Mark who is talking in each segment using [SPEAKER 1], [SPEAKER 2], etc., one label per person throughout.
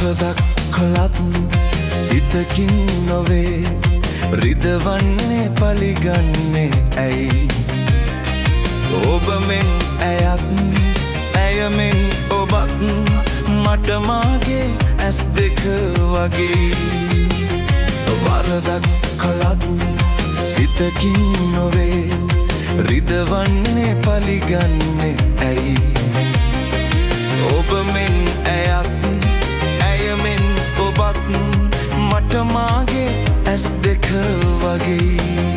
[SPEAKER 1] වරදක් කළත් සිතකින් නොවේ රිදවන්නේ පලිගන්නේ ඇයි ඔබ මෙන් ඇයත් ඇය මෙන් ඔබත් මට මාගේ ඇස් දෙක වගේ වරදක් කළත් සිතකින් නොවේ රිදවන්නේ පලිගන්නේ ඇයි ඔබ මෙන් ඇයත් මට මාගේ ඇස් දෙක වගේ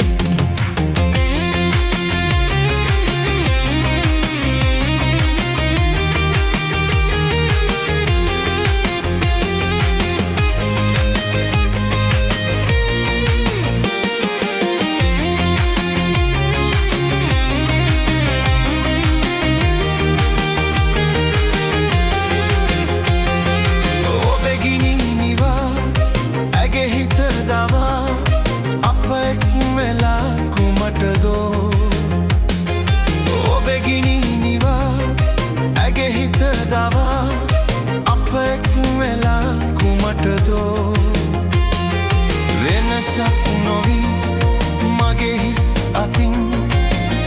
[SPEAKER 1] වෙනසක් නොවී මගේ හිස් අතින්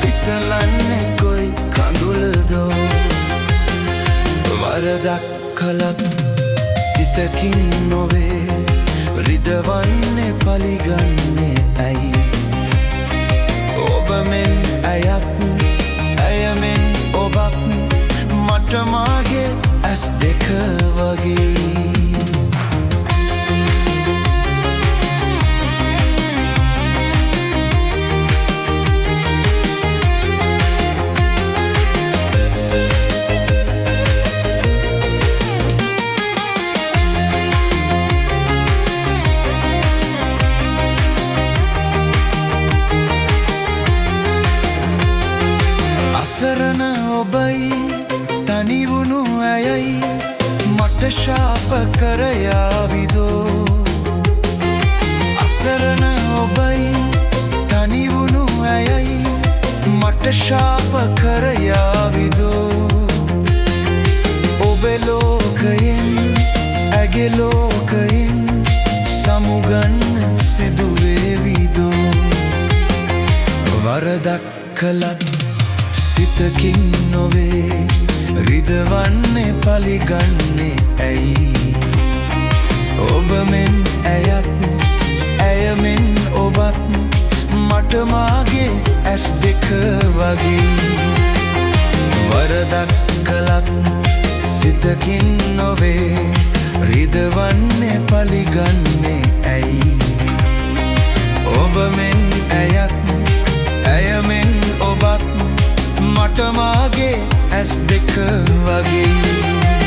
[SPEAKER 1] පිසලන්නේ කොයි කඳුළදෝ වරදක් කළත් සිතකින් නොවේ රිදවන්නේ පලිගන්නේ ඇයි ඔබ මෙන් ඇයත් ඇය මෙන් ඔබත් මට මාගේ ඇස් දෙක වගේ අසරණ ඔබයි තනිවුණු ඇයයි මට ශාප කර යාවිදෝ අසරණ ඔබයි තනිවුණු ඇයයි මට ශාප කර යාවිදෝ ඔබේ ලෝකයෙන් ඇගේ ලෝකයෙන් සමුගන්න සිදුවේවිදෝ වරදක් කළත් සිතකින් නොවේ රිදවන්නේ පලිගන්නේ ඇයි ඔබ මෙන් ඇයත් ඇය මෙන් ඔබත් මට මාගේ ඇස් දෙක වගේ වරදක් කළත් සිතකින් නොවේ රිදවන්නේ පලිගන්නේ ඇයි ඔබ මෙන් ඇයත් ඇය මෙන් ඔබත් මට මාගේ ඇස් දෙක වගේ